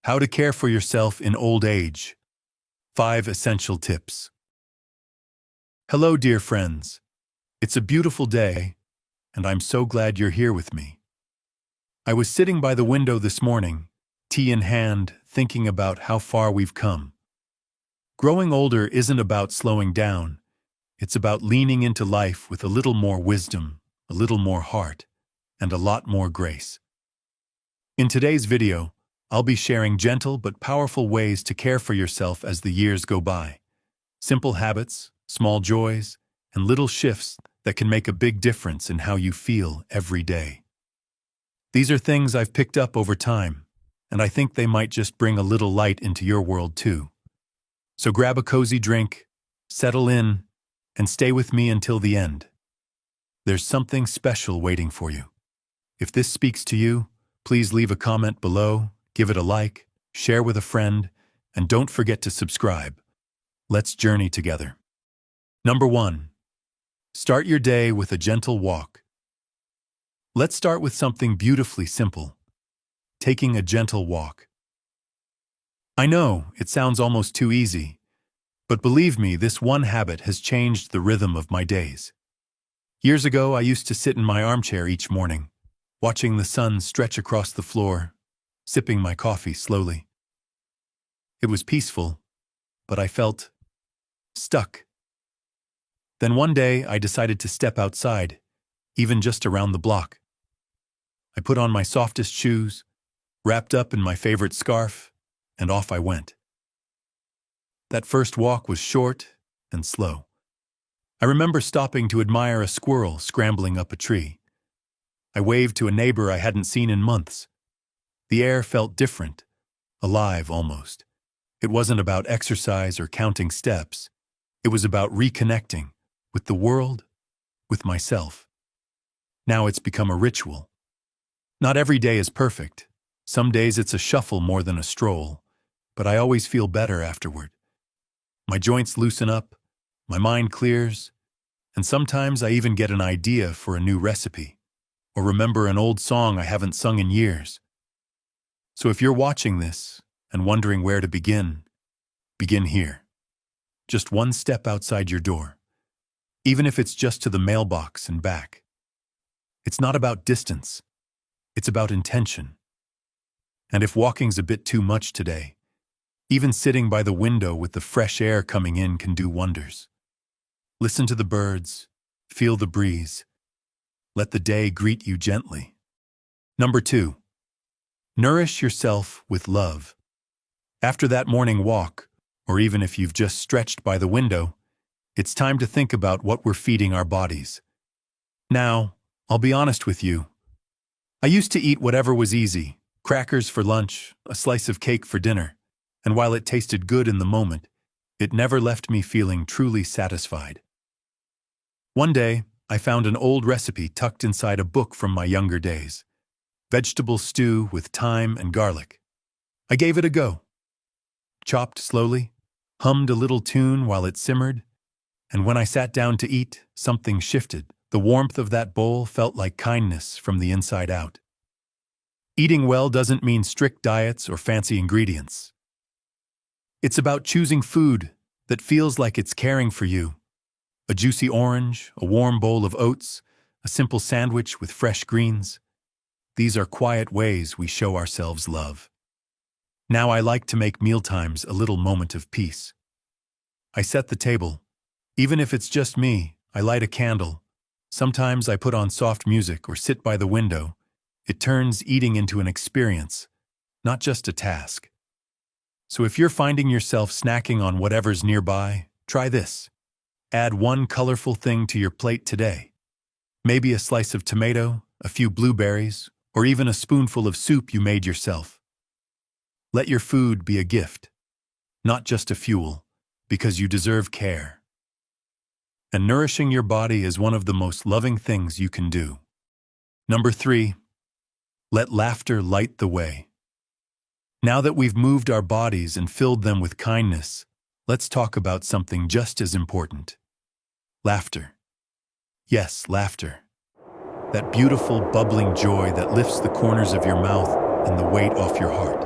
How to care for yourself in old age. 5 essential tips. Hello, dear friends. It's a beautiful day, and I'm so glad you're here with me. I was sitting by the window this morning, tea in hand, thinking about how far we've come. Growing older isn't about slowing down. It's about leaning into life with a little more wisdom, a little more heart, and a lot more grace. In today's video, I'll be sharing gentle but powerful ways to care for yourself as the years go by. Simple habits, small joys, and little shifts that can make a big difference in how you feel every day. These are things I've picked up over time, and I think they might just bring a little light into your world too. So grab a cozy drink, settle in, and stay with me until the end. There's something special waiting for you. If this speaks to you, please leave a comment below, give it a like, share with a friend, and don't forget to subscribe. Let's journey together. Number 1. Start your day with a gentle walk. Let's start with something beautifully simple. Taking a gentle walk. I know, it sounds almost too easy, but believe me, this one habit has changed the rhythm of my days. Years ago, I used to sit in my armchair each morning, watching the sun stretch across the floor, sipping my coffee slowly. It was peaceful, but I felt stuck. Then one day, I decided to step outside, even just around the block. I put on my softest shoes, wrapped up in my favorite scarf, and off I went. That first walk was short and slow. I remember stopping to admire a squirrel scrambling up a tree. I waved to a neighbor I hadn't seen in months. The air felt different, alive almost. It wasn't about exercise or counting steps. It was about reconnecting with the world, with myself. Now it's become a ritual. Not every day is perfect. Some days it's a shuffle more than a stroll, but I always feel better afterward. My joints loosen up, my mind clears, and sometimes I even get an idea for a new recipe, or remember an old song I haven't sung in years. So if you're watching this and wondering where to begin here. Just one step outside your door, even if it's just to the mailbox and back. It's not about distance, it's about intention. And if walking's a bit too much today, even sitting by the window with the fresh air coming in can do wonders. Listen to the birds, feel the breeze. Let the day greet you gently. Number 2. Nourish yourself with love. After that morning walk, or even if you've just stretched by the window, it's time to think about what we're feeding our bodies. Now, I'll be honest with you. I used to eat whatever was easy, crackers for lunch, a slice of cake for dinner, and while it tasted good in the moment, it never left me feeling truly satisfied. One day, I found an old recipe tucked inside a book from my younger days. Vegetable stew with thyme and garlic. I gave it a go. Chopped slowly, hummed a little tune while it simmered, and when I sat down to eat, something shifted. The warmth of that bowl felt like kindness from the inside out. Eating well doesn't mean strict diets or fancy ingredients. It's about choosing food that feels like it's caring for you. A juicy orange, a warm bowl of oats, a simple sandwich with fresh greens. These are quiet ways we show ourselves love. Now I like to make mealtimes a little moment of peace. I set the table. Even if it's just me, I light a candle. Sometimes I put on soft music or sit by the window. It turns eating into an experience, not just a task. So if you're finding yourself snacking on whatever's nearby, try this. Add one colorful thing to your plate today. Maybe a slice of tomato, a few blueberries, or even a spoonful of soup you made yourself. Let your food be a gift, not just a fuel, because you deserve care. And nourishing your body is one of the most loving things you can do. Number 3. Let laughter light the way. Now that we've moved our bodies and filled them with kindness, let's talk about something just as important. Laughter. Yes, laughter. That beautiful, bubbling joy that lifts the corners of your mouth and the weight off your heart.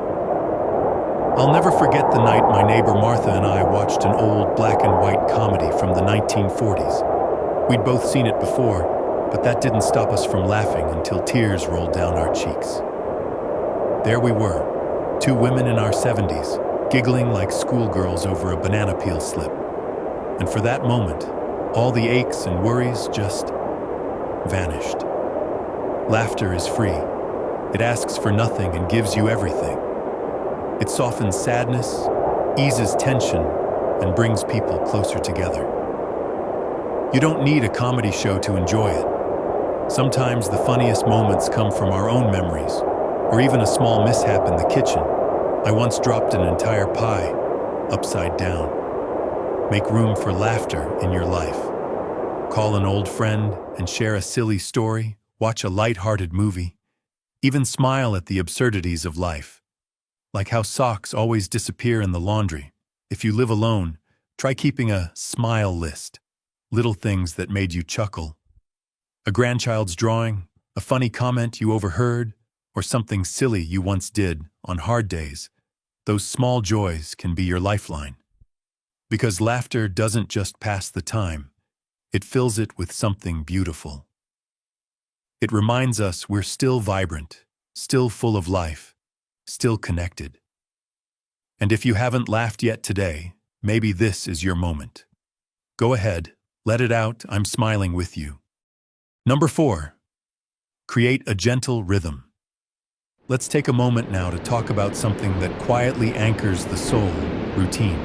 I'll never forget the night my neighbor Martha and I watched an old black and white comedy from the 1940s. We'd both seen it before, but that didn't stop us from laughing until tears rolled down our cheeks. There we were, two women in our 70s, giggling like schoolgirls over a banana peel slip. And for that moment, all the aches and worries just vanished. Laughter is free. It asks for nothing and gives you everything. It softens sadness, eases tension, and brings people closer together. You don't need a comedy show to enjoy it. Sometimes the funniest moments come from our own memories, or even a small mishap in the kitchen. I once dropped an entire pie upside down. Make room for laughter in your life. Call an old friend and share a silly story, watch a light-hearted movie, even smile at the absurdities of life. Like how socks always disappear in the laundry. If you live alone, try keeping a smile list. Little things that made you chuckle. A grandchild's drawing, a funny comment you overheard, or something silly you once did on hard days. Those small joys can be your lifeline. Because laughter doesn't just pass the time, it fills it with something beautiful. It reminds us we're still vibrant, still full of life, still connected. And if you haven't laughed yet today, maybe this is your moment. Go ahead, let it out, I'm smiling with you. Number 4, create a gentle rhythm. Let's take a moment now to talk about something that quietly anchors the soul, routine.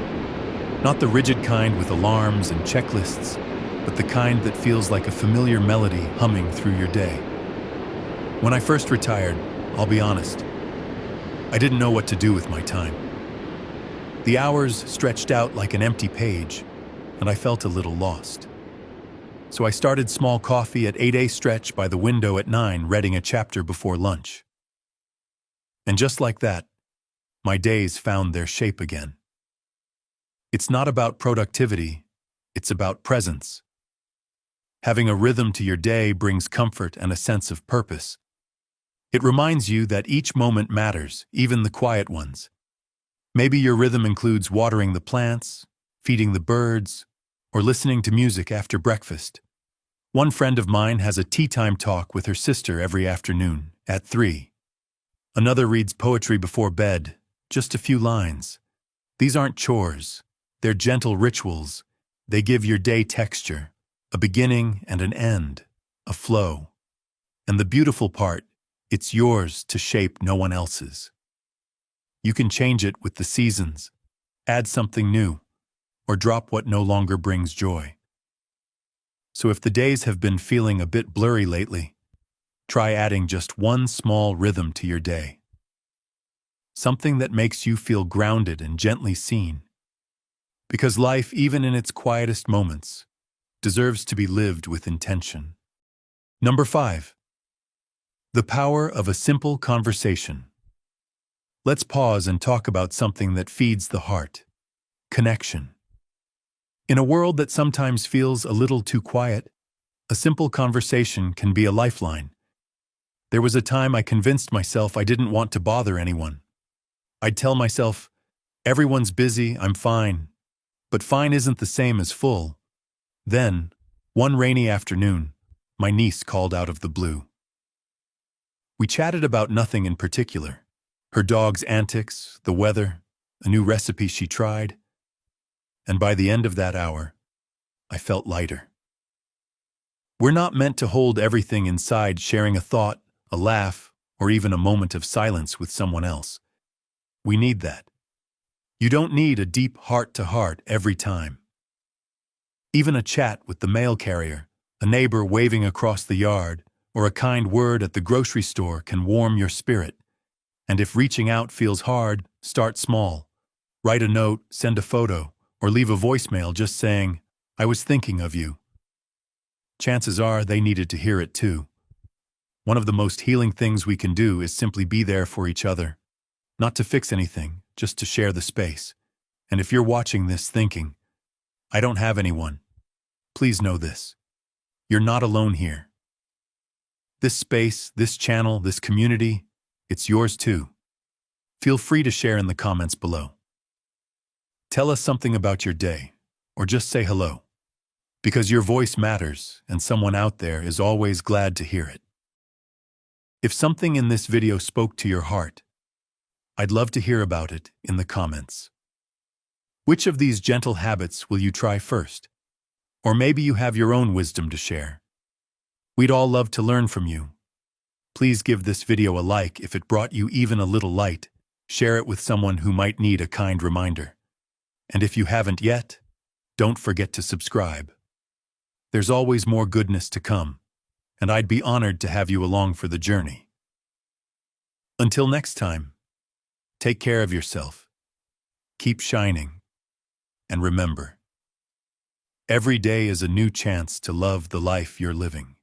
Not the rigid kind with alarms and checklists, but the kind that feels like a familiar melody humming through your day. When I first retired, I'll be honest, I didn't know what to do with my time. The hours stretched out like an empty page, and I felt a little lost. So I started small coffee at 8 a stretch by the window at 9, reading a chapter before lunch. And just like that, my days found their shape again. It's not about productivity, it's about presence. Having a rhythm to your day brings comfort and a sense of purpose. It reminds you that each moment matters, even the quiet ones. Maybe your rhythm includes watering the plants, feeding the birds, or listening to music after breakfast. One friend of mine has a tea time talk with her sister every afternoon at 3. Another reads poetry before bed, just a few lines. These aren't chores, they're gentle rituals. They give your day texture, a beginning and an end, a flow. And the beautiful part, it's yours to shape, no one else's. You can change it with the seasons, add something new, or drop what no longer brings joy. So if the days have been feeling a bit blurry lately, try adding just one small rhythm to your day. Something that makes you feel grounded and gently seen. Because life, even in its quietest moments, deserves to be lived with intention. Number 5. The power of a simple conversation. Let's pause and talk about something that feeds the heart. Connection. In a world that sometimes feels a little too quiet, a simple conversation can be a lifeline. There was a time I convinced myself I didn't want to bother anyone. I'd tell myself, everyone's busy, I'm fine. But fine isn't the same as full. Then, one rainy afternoon, my niece called out of the blue. We chatted about nothing in particular. Her dog's antics, the weather, a new recipe she tried. And by the end of that hour, I felt lighter. We're not meant to hold everything inside, sharing a thought, a laugh, or even a moment of silence with someone else. We need that. You don't need a deep heart-to-heart every time. Even a chat with the mail carrier, a neighbor waving across the yard, or a kind word at the grocery store can warm your spirit. And if reaching out feels hard, start small. Write a note, send a photo, or leave a voicemail just saying, I was thinking of you. Chances are they needed to hear it too. One of the most healing things we can do is simply be there for each other. Not to fix anything, just to share the space. And if you're watching this thinking, I don't have anyone, please know this. You're not alone here. This space, this channel, this community, it's yours too. Feel free to share in the comments below. Tell us something about your day, or just say hello. Because your voice matters, and someone out there is always glad to hear it. If something in this video spoke to your heart, I'd love to hear about it in the comments. Which of these gentle habits will you try first? Or maybe you have your own wisdom to share. We'd all love to learn from you. Please give this video a like if it brought you even a little light. Share it with someone who might need a kind reminder. And if you haven't yet, don't forget to subscribe. There's always more goodness to come, and I'd be honored to have you along for the journey. Until next time, take care of yourself, keep shining, and remember, every day is a new chance to love the life you're living.